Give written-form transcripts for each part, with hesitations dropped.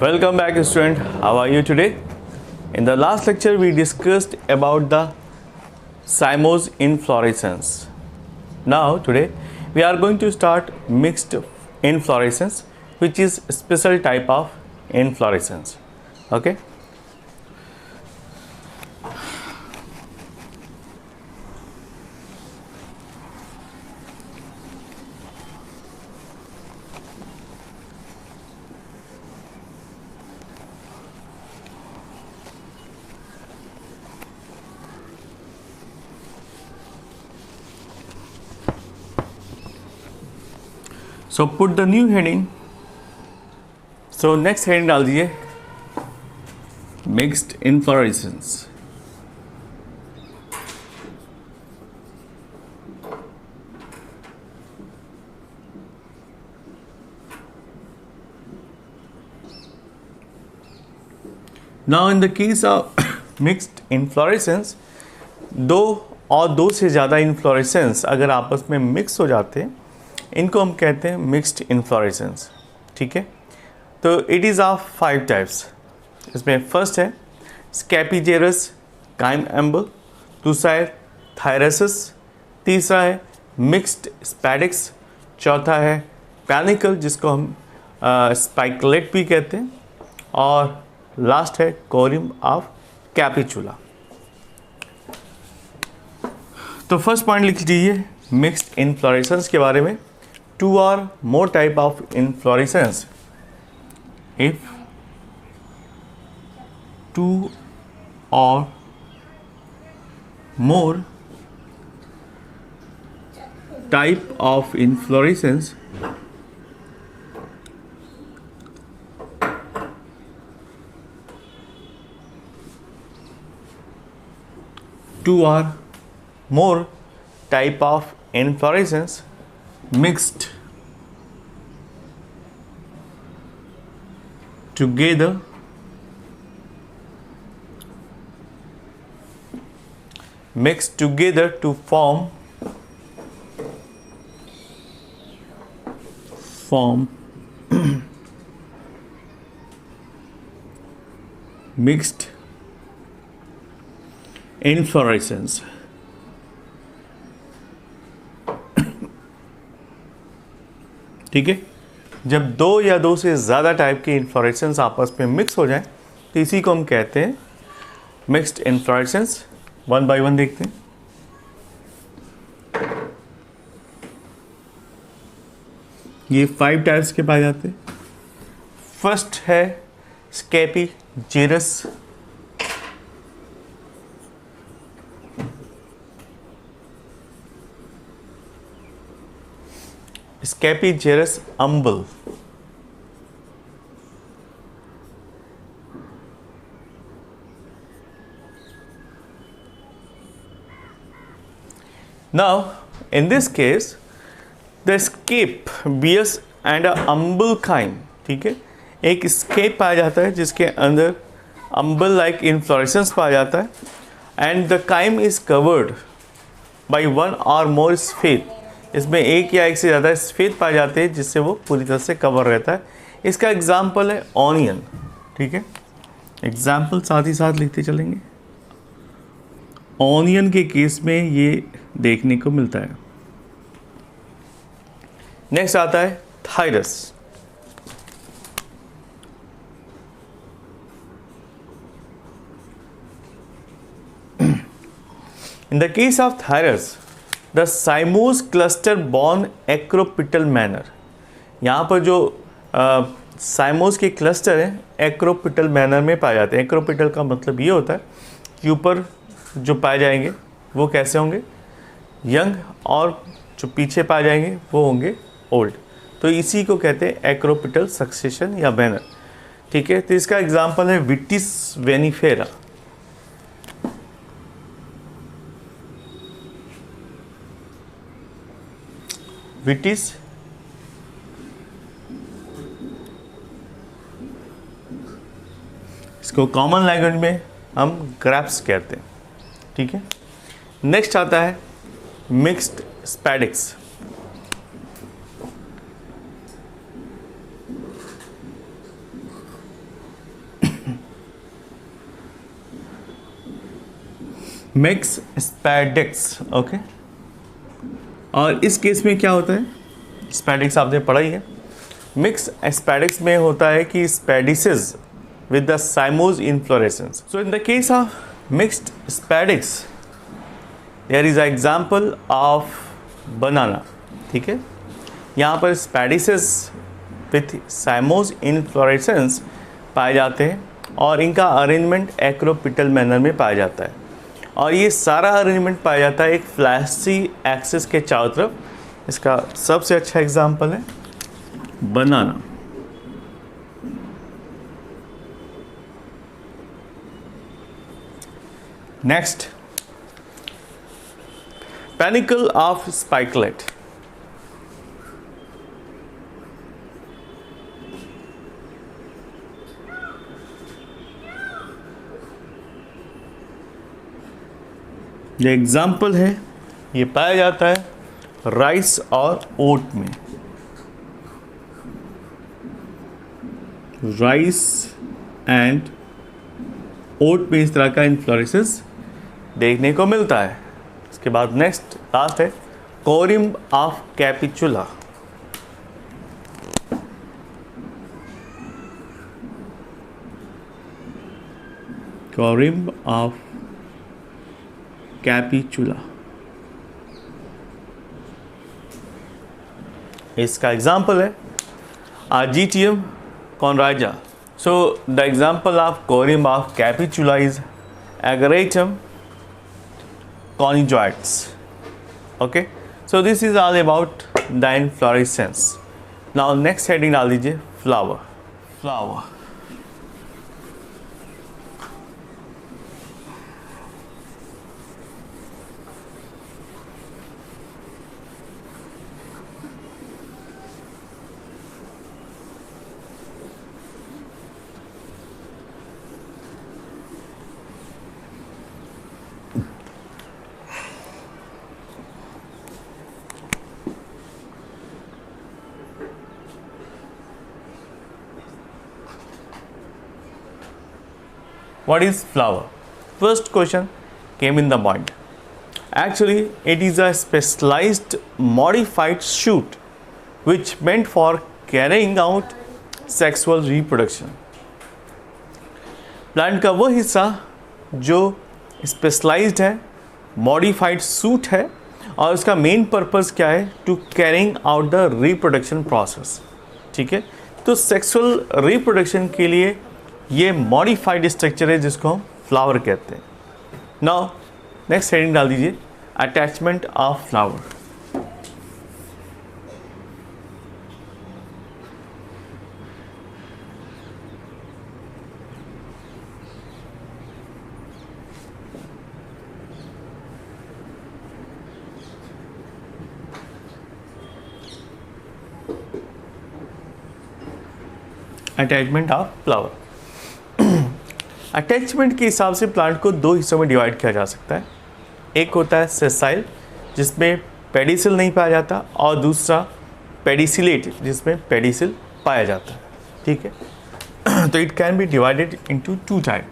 Welcome back, student. How are you today? In the last lecture, we discussed about the cymose inflorescence. Now, today, we are going to start mixed inflorescence, which is a special type of inflorescence. Okay. So put the new heading. So next heading डाल दीजिए mixed inflorescence. Now in the case of mixed inflorescence, दो और दो से ज़्यादा inflorescence अगर आपस में मिक्स हो जाते हैं, इनको हम कहते हैं मिक्स्ड इन्फ्लोरेसेंस. ठीक है. तो इट इज़ ऑफ 5 टाइप्स. इसमें फर्स्ट है स्कैपिजेरस काइम एम्बल, दूसरा है थायरसिस, तीसरा है मिक्स्ड स्पैडिक्स, चौथा है पैनिकल जिसको हम स्पाइकलेट भी कहते हैं, और लास्ट है कोरिम ऑफ कैपिचुला. तो फर्स्ट पॉइंट लिख लीजिए मिक्स्ड इन्फ्लोरेसेंस के बारे में. 2 or more type of inflorescence. If 2 or more type of inflorescence two or more type of inflorescence mixed together to form mixed inflorescence. ठीक है. जब दो या दो से ज़्यादा टाइप के इन्फ्लोरेसेंस आपस में मिक्स हो जाएं तो इसी को हम कहते हैं mixed inflorescence. One by one देखते हैं. ये 5 टाइप्स के पाए जाते हैं. फर्स्ट है स्कैपिजेरस. स्कैपिजेरस अम्बल. Now, in this case, the scape bears and a umbel chyme. ठीक है. एक स्केप पाया जाता है जिसके अंदर अम्बल लाइक इन्फ्लोरेसेंस पाया जाता है, and the cyme is covered by 1 or more spathe. इसमें एक या एक से ज़्यादा सफ़ेद पाए जाते हैं जिससे वो पूरी तरह से कवर रहता है. इसका एग्जाम्पल है ऑनियन. ठीक है. एग्जाम्पल साथ ही साथ लिखते चलेंगे. ऑनियन के केस में ये देखने को मिलता है. नेक्स्ट आता है thyrsus. In the case of thyrsus the cymose cluster borne acropetal manner. यहाँ पर जो साइमोस के क्लस्टर हैं एक्रोपिटल मैनर में पाए जाते हैं. एक्रोपिटल का मतलब ये होता है कि ऊपर जो पाए जाएंगे वो कैसे होंगे, यंग, और जो पीछे पाए जाएंगे वो होंगे ओल्ड. तो इसी को कहते हैं एक्रोपिटल सक्सेशन या बैनर. ठीक है. तो इसका एग्जाम्पल है विटिस वेनिफेरा. विटिस इसको कॉमन लैंग्वेज में हम ग्रैप्स कहते हैं. ठीक है. नेक्स्ट आता है mixed spadix. Mix spadix. Okay, और इस केस में क्या होता है, स्पैडिक्स आपने पढ़ा ही है। मिक्स स्पैडिक्स में होता है कि स्पैडिसेस with the cymose inflorescence. So in the case of mixed spadix, there is an example of banana. ठीक है, यहाँ पर स्पैडिसेस विथ साइमोज इनफ्लोरेसेंस पाए जाते हैं और इनका अरेंजमेंट एक्रोपिटल मैनर में पाया जाता है, और ये सारा अरेंजमेंट पाया जाता है एक फ्लैशी एक्सिस के चारों तरफ। इसका सबसे अच्छा एग्जाम्पल है banana. Next, panicle of spikelet. ये एग्जाम्पल है, ये पाया जाता है राइस और ओट में। राइस एंड ओट में इस तरह का इन्फ्लोरेसेंस देखने को मिलता है। इसके बाद नेक्स्ट लास्ट है कोरिम्ब ऑफ कैपिचुला। कोरिम्ब ऑफ कैपिचुला, इसका एग्जाम्पल है आर्जीटियम कॉनराजा। So the example of corimb of capitula is Ageratum conjugates. Okay, so this is all about the inflorescence. Now next heading डाल दीजिए flower. Flower. What is flower? First question came in the mind. Actually, it is a specialized modified shoot which meant for carrying out sexual reproduction. Plant का वो हिस्सा जो specialised है, modified suit है, और उसका मेन पर्पस क्या है, to carrying out the reproduction process. ठीक है, तो सेक्सुअल रिप्रोडक्शन के लिए ये मॉडिफाइड स्ट्रक्चर है जिसको हम फ्लावर कहते हैं। नाउ नेक्स्ट हेडिंग डाल दीजिए attachment of flower. Attachment of flower. Attachment के हिसाब से प्लांट को दो हिस्सों में डिवाइड किया जा सकता है। एक होता है सेसाइल जिसमें पेडिसिल नहीं पाया जाता, और दूसरा पेडिसिलेट जिसमें पेडिसिल पाया जाता है। ठीक है, तो it can be divided into two type.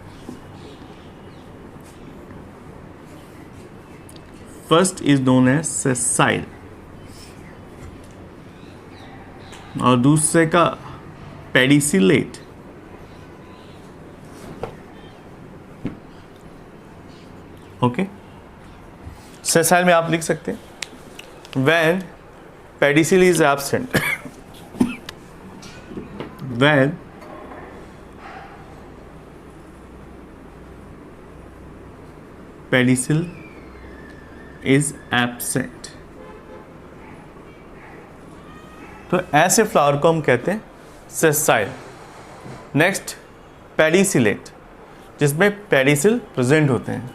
First is known as sessile और दूसरे का पेडिसिलेट। ओके, सेसाइल में आप लिख सकते हैं when pedicel is absent, when pedicel is absent. तो ऐसे फ्लावर को हम कहते हैं सेसाइल। नेक्स्ट पेडिसिलेट जिसमें पेडिसिल प्रेजेंट होते हैं।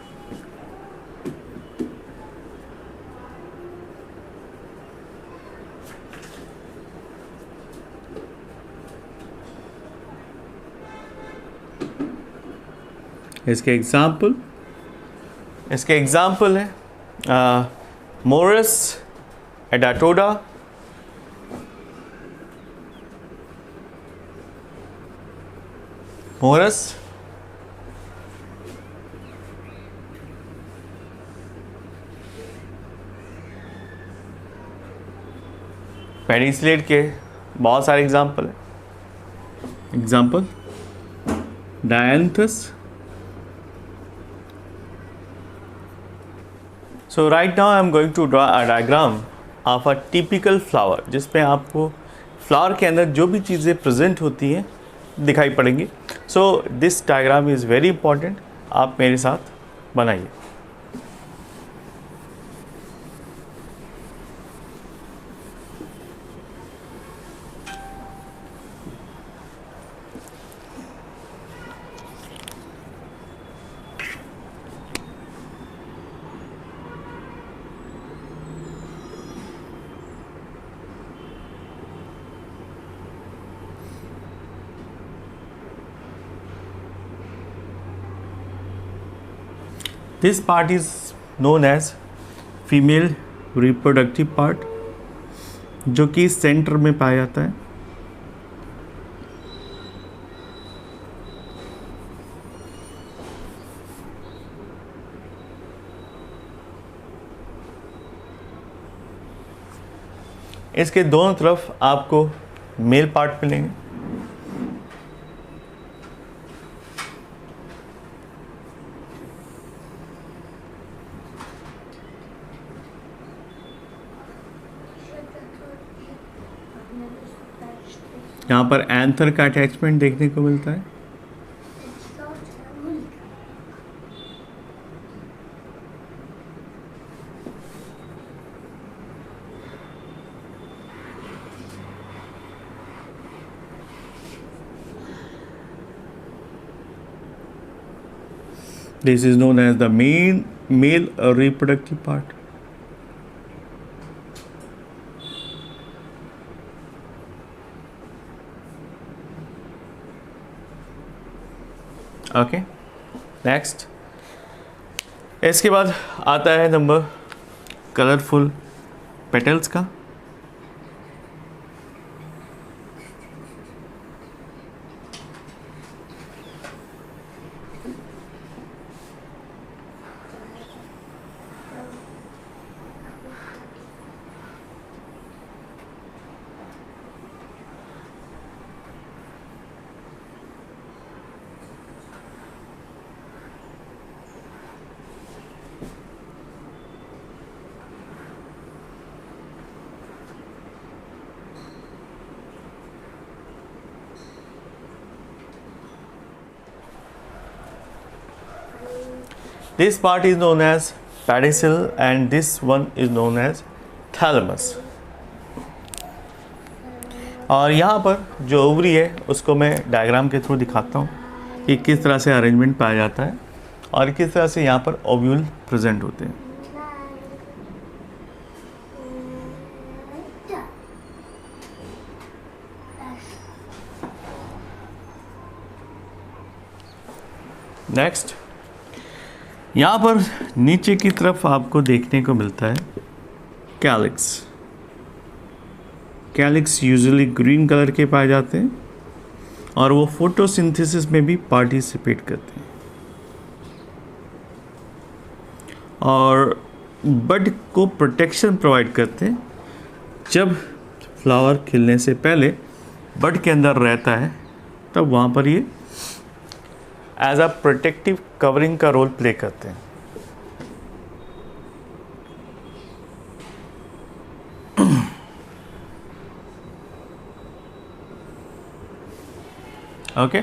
इसके एग्जाम्पल है मोरस एडाटोडा, मोरस पेनिसिलिन के बहुत सारे एग्जाम्पल हैं. Example dianthus. So right now I am going to draw a diagram of a typical flower, जिसमें आपको फ्लावर के अंदर जो भी चीज़ें प्रेजेंट होती हैं दिखाई पड़ेंगी. So this diagram is very important. आप मेरे साथ बनाइए. This part is known as female reproductive part, जो कि सेंटर में पाया जाता है. इसके दोनों तरफ आपको मेल पार्ट मिलेंगे. यहाँ पर एंथर का अटैचमेंट देखने को मिलता है. This is known as the male reproductive part. Okay, next. इसके बाद आता है नंबर कलरफुल पेटल्स का. This part is known as pedicel and this one is known as thalamus. और यहाँ पर जो ओवरी है उसको मैं डायग्राम के थ्रू दिखाता हूँ कि किस तरह से अरेंजमेंट पाया जाता है और किस तरह से यहाँ पर ओव्यूल प्रेजेंट होते हैं. नेक्स्ट, यहाँ पर नीचे की तरफ आपको देखने को मिलता है calyx. Calyx usually green colour के पाए जाते हैं और वो फोटोसिंथेसिस में भी पार्टिसिपेट करते हैं और बड को प्रोटेक्शन प्रोवाइड करते हैं. जब फ्लावर खिलने से पहले बड के अंदर रहता है तब वहाँ पर ये एज अ प्रोटेक्टिव कवरिंग का रोल प्ले करते हैं. Okay,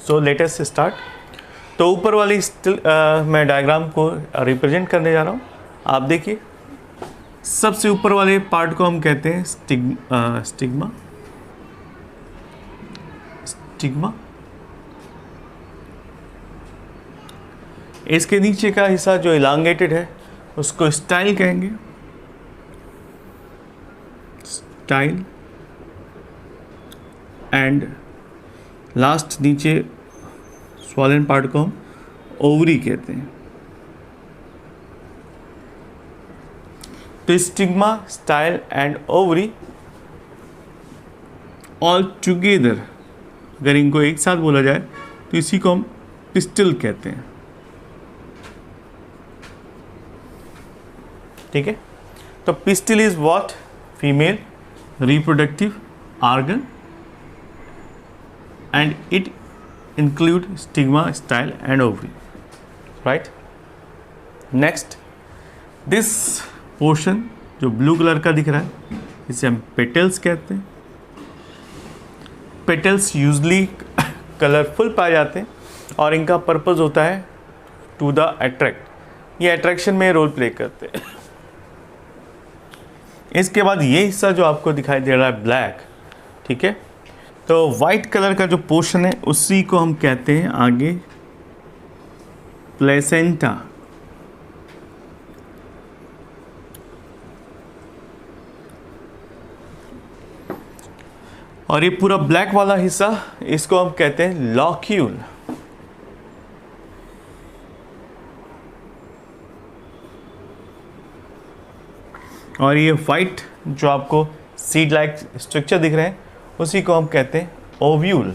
so let us start. तो ऊपर वाली स्टिल मैं डायग्राम को रिप्रेजेंट करने जा रहा हूँ. आप देखिए, सबसे ऊपर वाले पार्ट को हम कहते हैं स्टिग्मा. स्टिग्मा. इसके नीचे का हिस्सा जो इलांगेटेड है उसको स्टाइल कहेंगे. स्टाइल. एंड लास्ट नीचे स्वॉलन पार्ट को हम ओवरी कहते हैं. तो stigma, style and ovary all together, अगर इनको एक साथ बोला जाए तो इसी को हम पिस्टल कहते हैं. ठीक है. तो pistil is what? female reproductive organ and it include stigma, style and ovary, right? Next, this portion जो ब्लू कलर का दिख रहा है इसे हम पेटल्स कहते हैं. पेटल्स यूजली कलरफुल पाए जाते हैं और इनका पर्पस होता है टू द अट्रैक्ट, ये अट्रैक्शन में रोल प्ले करते हैं. इसके बाद ये हिस्सा जो आपको दिखाई दे रहा है ब्लैक, ठीक है, तो वाइट कलर का जो पोर्शन है उसी को हम कहते हैं आगे प्लेसेंटा. और ये पूरा ब्लैक वाला हिस्सा इसको हम कहते हैं लॉक्यूल. और ये वाइट जो आपको सीड लाइक स्ट्रक्चर दिख रहे हैं उसी को हम कहते हैं ओव्यूल.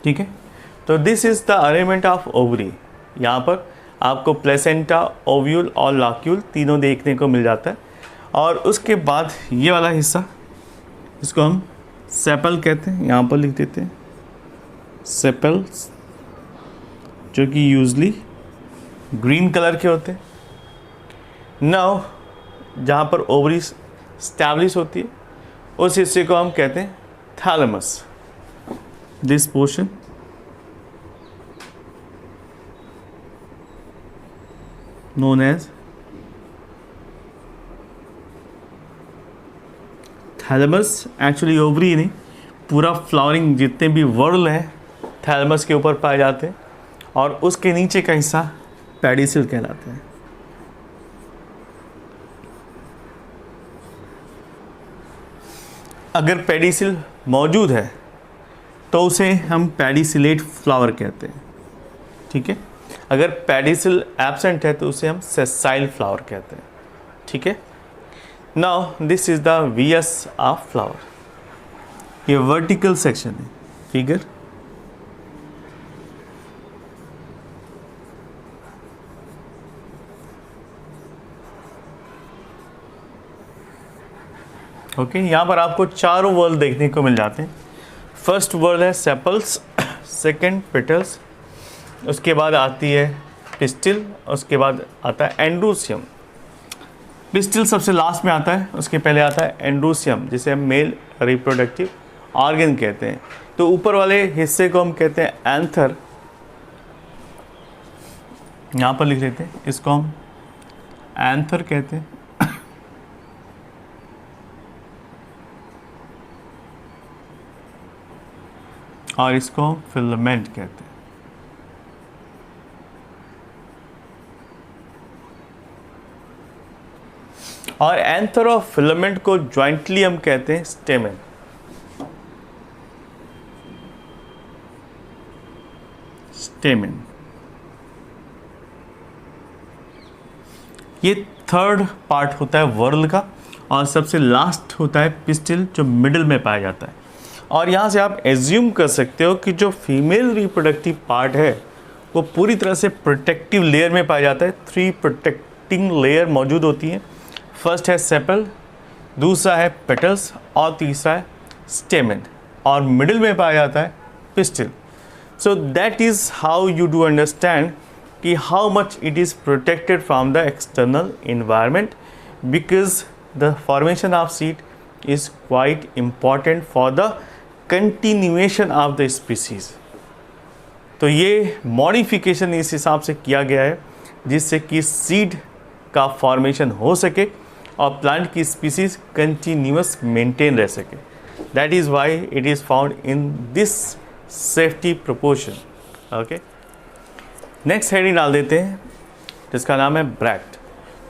ठीक है, तो this is the arrangement of ovary. यहाँ पर आपको प्लेसेंटा, ओव्यूल और लॉक्यूल तीनों देखने को मिल जाता है. और उसके बाद ये वाला हिस्सा इसको हम सेपल कहते हैं, यहाँ पर लिख देते हैं सेपल्स, जो कि यूजली ग्रीन कलर के होते हैं. नाउ जहाँ पर ओवरी स्टैब्लिश होती है उस हिस्से को हम कहते हैं thalamus. This portion known as thalamus. Actually ovary नहीं, पूरा फ्लावरिंग जितने भी वर्ल हैं थैलेमस के ऊपर पाए जाते हैं और उसके नीचे का हिस्सा पेडिसिल कहलाता है. अगर पेडिसिल मौजूद है तो उसे हम पेडिसिलेट फ्लावर कहते हैं. ठीक है, अगर पेडिसिल एब्सेंट है तो उसे हम सेसाइल फ्लावर कहते हैं. ठीक है, now this is the VS of flower. ये वर्टिकल सेक्शन है फिगर. ओके, यहाँ पर आपको चारों वर्ल देखने को मिल जाते हैं. फर्स्ट वर्ल है सेपल्स, सेकंड पेटल्स, उसके बाद आती है पिस्टिल, उसके बाद आता है एंड्रोसियम. पिस्टिल सबसे लास्ट में आता है, उसके पहले आता है एंड्रोसियम जिसे हम मेल रिप्रोडक्टिव ऑर्गन कहते हैं. तो ऊपर वाले हिस्से को हम कहते हैं एंथर. यहाँ पर लिख लेते हैं, इसको हम एंथर कहते हैं. और इसको हम फिलामेंट कहते हैं. और एंथर और फिलामेंट को ज्वाइंटली हम कहते हैं स्टेमेन. स्टेमेन ये थर्ड पार्ट होता है वर्ल का और सबसे लास्ट होता है पिस्टिल जो मिडिल में पाया जाता है. और यहाँ से आप एज्यूम कर सकते हो कि जो फीमेल रिप्रोडक्टिव पार्ट है वो पूरी तरह से प्रोटेक्टिव लेयर में पाया जाता है. 3 प्रोटेक्टिंग लेयर मौजूद होती हैं. फर्स्ट है सेपल, दूसरा है पेटल्स और तीसरा है स्टेमेन और मिडिल में पाया जाता है pistil. So that is how you do understand कि how much it is protected from the external environment, because the formation of seed is quite important for the continuation of the species. तो ये modification इस हिसाब से किया गया है जिससे कि सीड का फॉर्मेशन हो सके और प्लांट की स्पीसीज कंटिन्यूअस मेंटेन रह सके. That is why it is found in this safety proportion. Okay, next heading डाल देते हैं जिसका नाम है ब्रैक्ट.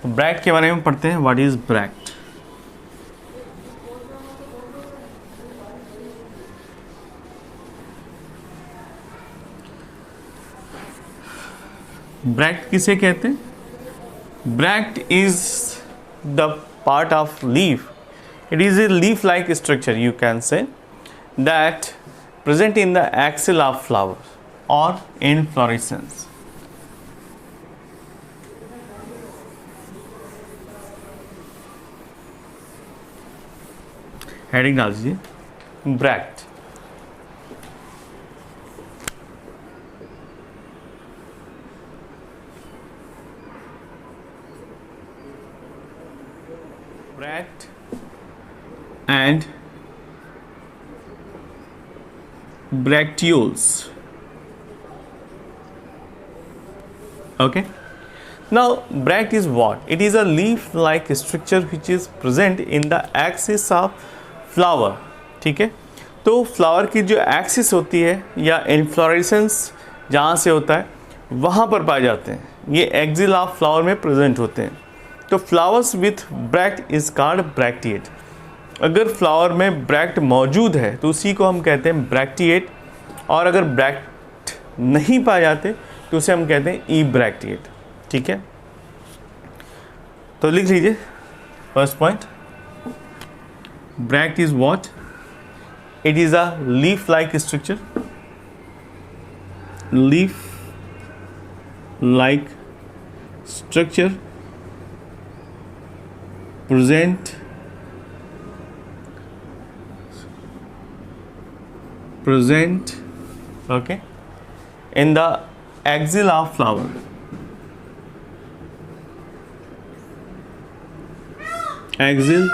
तो ब्रैक्ट के बारे में पढ़ते हैं. What is bract? ब्रैक्ट किसे कहते हैं? Bract is the part of leaf. It is a leaf-like structure, you can say, that present in the axil of flower. और इनफ्लोरेसेंस। हेडिंग डाल दीजिए bract. Bract and bracteoles. Okay, now bract is what? It is a leaf like structure which is present in the axis of flower. ठीक है, तो flower की जो axis होती है या इनफ्लोरेसेंस जहाँ से होता है वहाँ पर पाए जाते हैं, ये एक्सिल ऑफ फ्लावर में प्रेजेंट होते हैं। तो flowers with bract is called bracteate. अगर फ्लावर में ब्रैक्ट मौजूद है तो उसी को हम कहते हैं ब्रैक्टिएट, और अगर ब्रैक्ट नहीं पाए जाते तो उसे हम कहते हैं ई ब्रैक्टिएट। ठीक है, तो लिख लीजिए first point, bract is what? It is a leaf like structure, leaf like structure present okay in the axil of flower, axil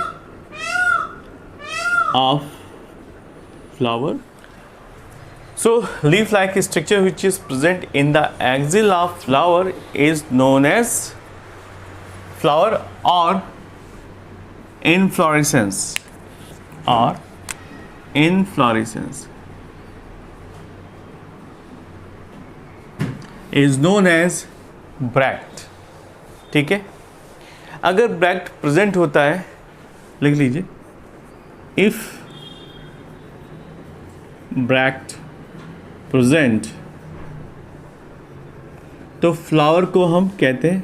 of flower. So leaf like structure which is present in the axil of flower is known as flower or inflorescence, or inflorescence is known as bract. ठीक है, अगर bract present होता है, लिख लीजिए, if bract present तो flower को हम कहते हैं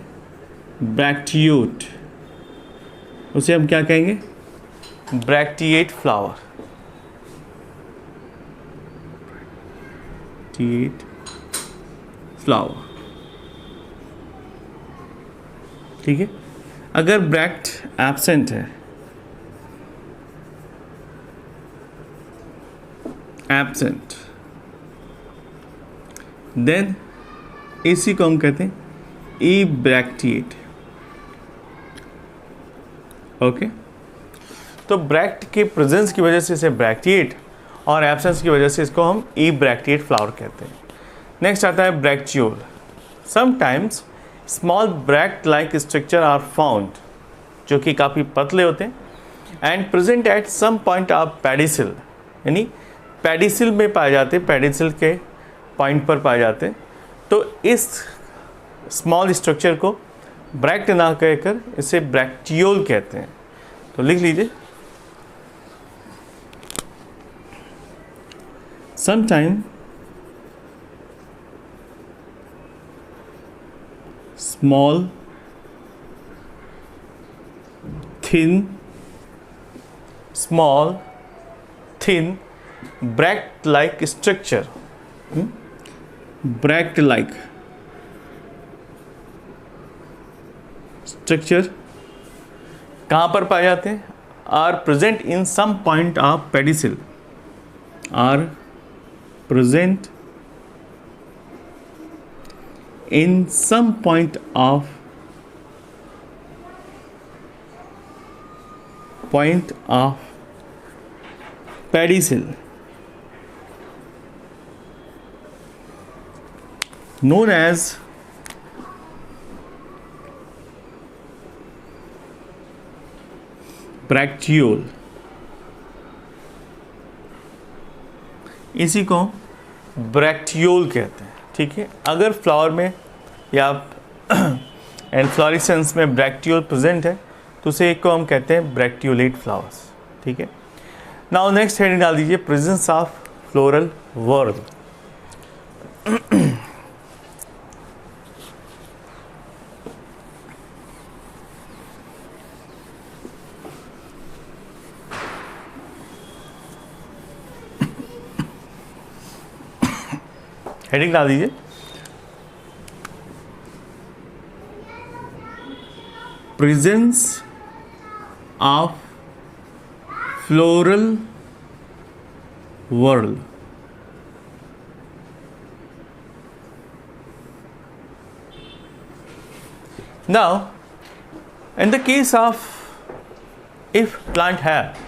ब्रैक्टियोट, उसे हम क्या कहेंगे? Bracteate flower, bracteate flower. ठीक है, अगर ब्रैक्ट एब्सेंट है, एब्सेंट, देन इसी को हम कहते हैं ई ब्रैक्टिएट। ओके, तो ब्रैक्ट के प्रेजेंस की वजह से इसे ब्रैक्टिएट और एब्सेंस की वजह से इसको हम ई ब्रैक्टिएट फ्लावर कहते हैं। नेक्स्ट आता है bracteole. Sometimes small bract like structure are found, जो कि काफ़ी पतले होते हैं and present at some point of pedicel, यानी पेडिसिल में पाए जाते हैं, पेडिसिल के पॉइंट पर पाए जाते हैं। तो इस स्मॉल स्ट्रक्चर को ब्रैक्ट ना कहकर इसे ब्रैक्टियोल कहते हैं। तो लिख लीजिए, sometime small thin bract like structure, bract like structure कहाँ पर पाए जाते हैं? Are present in some point of pedicel, are present in some point of pedicel known as bracteole। इसी को ब्रैक्टियोल कहते हैं। ठीक है, अगर फ्लावर में या इनफ्लोरेसेंस में ब्रैक्टियोल प्रेजेंट है तो उसे एक को हम कहते हैं ब्रैक्टियोलेट फ्लावर्स। ठीक है, नाउ नेक्स्ट हेडिंग डाल दीजिए, presence of floral whorl. Heading डाल दीजिए presence of floral whorl. Now, in the case of if plant have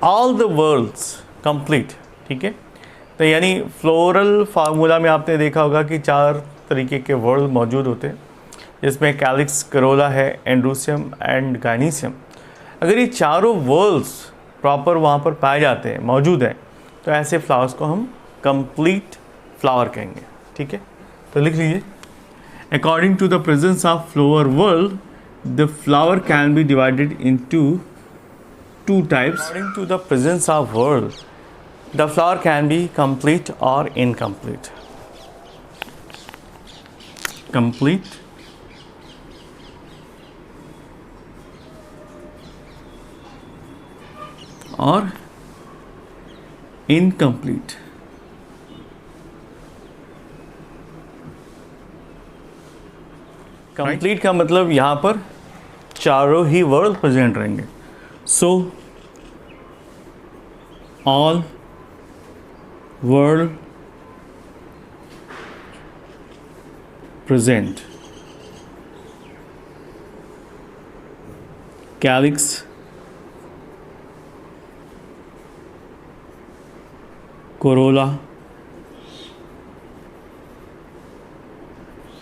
all the worlds complete, ठीक है, तो यानी फ्लोरल फार्मूला में आपने देखा होगा कि 4 तरीके के वर्ल्ड मौजूद होते हैं, जिसमें कैलिक्स, करोला है, एंड्रूसियम एंड गाइनीसियम। अगर ये चारों वर्ल्ड्स प्रॉपर वहाँ पर पाए जाते हैं, मौजूद हैं, तो ऐसे फ्लावर्स को हम कंप्लीट फ्लावर कहेंगे। ठीक है, तो लिख लीजिए according to the presence of flower world, the flower can be divided into 2 types. According to the presence of world, the flower can be complete or incomplete. Complete or incomplete. Complete का मतलब यहाँ पर चारों ही whorl present रहेंगे। So all whorl present, calyx, corolla,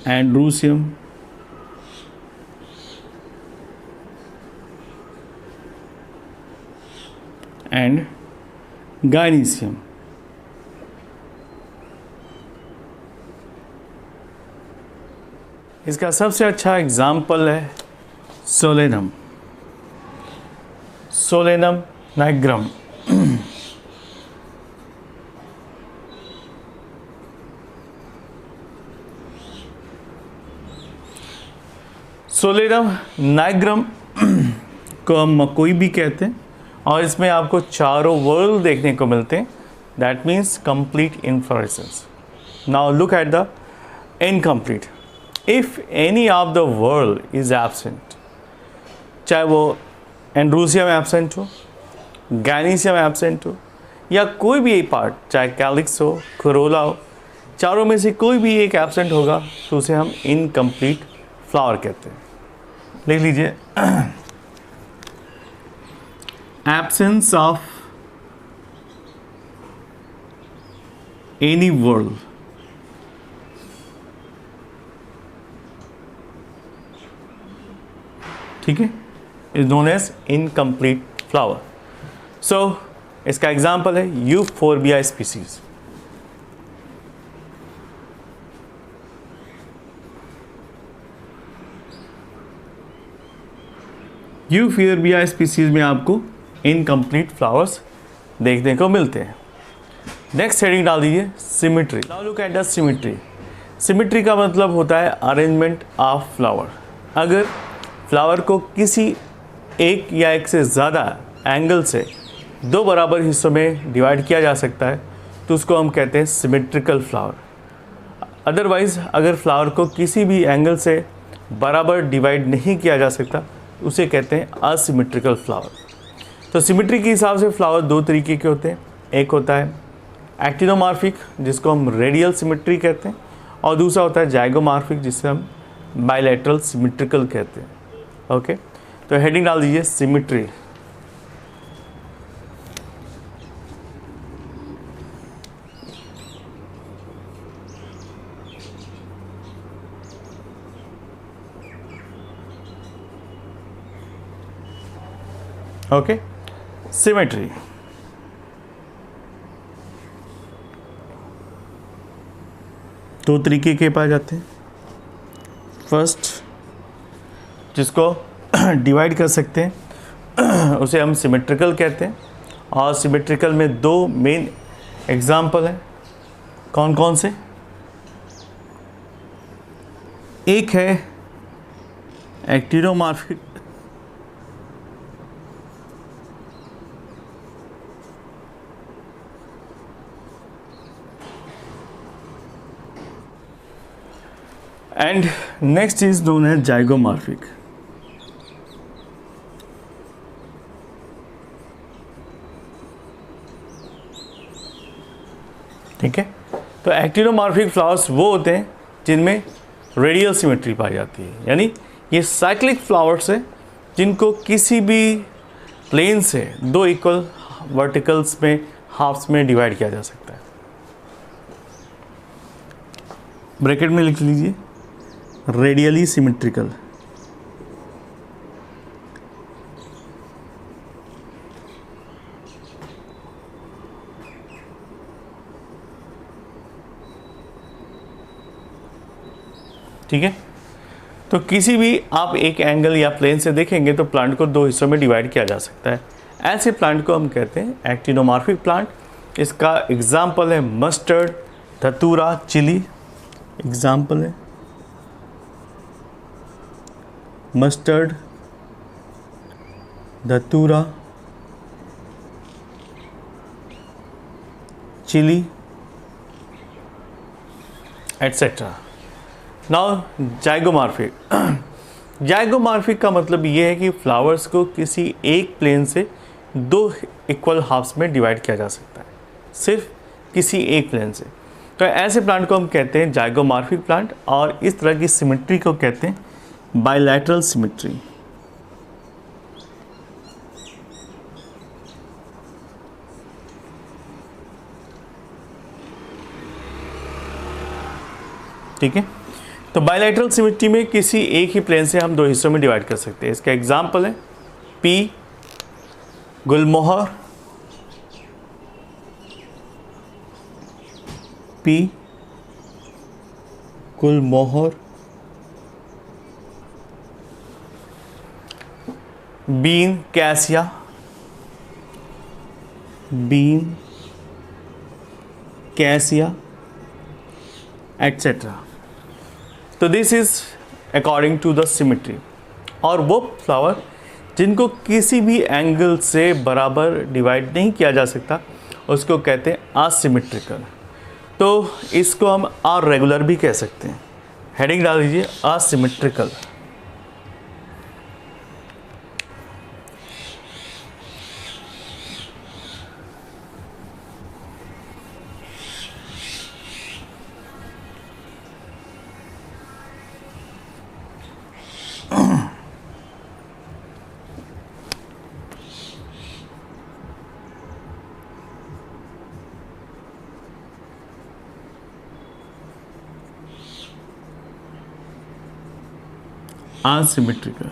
androecium, and gynoecium. इसका सबसे अच्छा एग्जाम्पल है solanum, solanum nigrum. Solanum nigrum को हम मकोई भी कहते हैं, और इसमें आपको चारों वर्ल्ड देखने को मिलते हैं। That means complete inflorescence. Now look at the incomplete. If any of the world is absent, चाहे वो एंड्रूसियम एब्सेंट हो, गाइनीसियम एब्सेंट हो, या कोई भी एक पार्ट, चाहे कैलिक्स हो, कोरोला हो, चारों में से कोई भी एक एब्सेंट होगा, तो उसे हम इनकम्प्लीट फ्लावर कहते हैं। लिख लीजिए absence of any world ठीक है is known as incomplete flower. So इसका एग्जाम्पल है यूफोर्बिया स्पीसीज। यूफोर्बिया स्पीसीज में आपको इनकम्प्लीट फ्लावर्स देखने को मिलते हैं। नेक्स्ट हेडिंग डाल दीजिए symmetry. Now look at the symmetry. Symmetry का मतलब होता है अरेंजमेंट ऑफ फ्लावर। अगर फ्लावर को किसी एक या एक से ज़्यादा एंगल से 2 बराबर हिस्सों में डिवाइड किया जा सकता है, तो उसको हम कहते हैं सिमेट्रिकल फ्लावर। अदरवाइज़ अगर फ्लावर को किसी भी एंगल से बराबर डिवाइड नहीं किया जा सकता, उसे कहते हैं असिमेट्रिकल फ्लावर। तो सिमेट्री के हिसाब से फ्लावर 2 तरीके के होते हैं। एक होता है एक्टिनोमॉर्फिक, जिसको हम रेडियल सिमेट्री कहते हैं, और दूसरा होता है जाइगोमॉर्फिक, जिसे हम बायलैटरल सिमेट्रिकल कहते हैं। ओके, तो हेडिंग डाल दीजिए सिमेट्री। Okay, symmetry. दो तरीके के पाए जाते हैं। फर्स्ट, जिसको डिवाइड कर सकते हैं, उसे हम सिमेट्रिकल कहते हैं। और सिमेट्रिकल में 2 मेन एग्जाम्पल हैं। कौन कौन से? एक है actinomorphic, and next is known as zygomorphic. ठीक है, तो एक्टिनोमॉर्फिक फ्लावर्स वो होते हैं जिनमें रेडियल सिमेट्री पाई जाती है, यानी ये साइक्लिक फ्लावर्स है जिनको किसी भी प्लेन से दो इक्वल वर्टिकल्स में हाफ्स में डिवाइड किया जा सकता है। ब्रैकेट में लिख लीजिए रेडियली सिमेट्रिकल। ठीक है, तो किसी भी आप एक एंगल या प्लेन से देखेंगे तो प्लांट को दो हिस्सों में डिवाइड किया जा सकता है। ऐसे प्लांट को हम कहते हैं एक्टिनोमॉर्फिक प्लांट। इसका एग्जाम्पल है मस्टर्ड, धतूरा, चिली। एग्जाम्पल है mustard, datura, chilli etcetera. Now zygomorphic. Zygomorphic का मतलब ये है कि फ्लावर्स को किसी एक प्लेन से दो इक्वल हाफ्स में डिवाइड किया जा सकता है, सिर्फ किसी एक प्लेन से। तो ऐसे प्लांट को हम कहते हैं जाइगोमॉर्फिक प्लांट, और इस तरह की सिमेट्री को कहते हैं बायलैटरल सिमेट्री। ठीक है, तो बायलैटरल सिमेट्री में किसी एक ही प्लेन से हम दो हिस्सों में डिवाइड कर सकते हैं। इसका एग्जाम्पल है pea gulmohar, pea gulmohar, bean cassia, bean cassia etcetera. तो this is according to the symmetry. और वो फ्लावर जिनको किसी भी एंगल से बराबर डिवाइड नहीं किया जा सकता उसको कहते हैं असिमेट्रिकल। तो इसको हम अरेगुलर भी कह सकते हैं। हेडिंग डाल दीजिए असिमेट्रिकल। asymmetrical.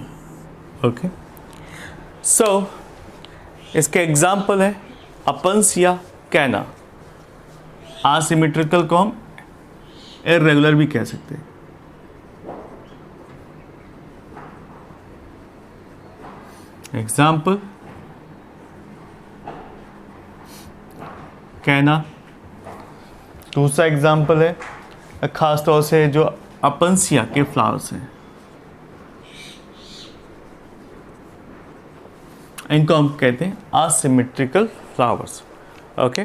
ओके, सो इसके एग्जाम्पल है अपंसिया कैना। असिमेट्रिकल को हम इर्रेगुलर भी कह सकते हैं। एग्जाम्पल कैना। दूसरा एग्जाम्पल है खास तौर से जो अपंसिया के फ्लावर्स हैं, इनको हम कहते हैं असिमेट्रिकल फ्लावर्स। ओके।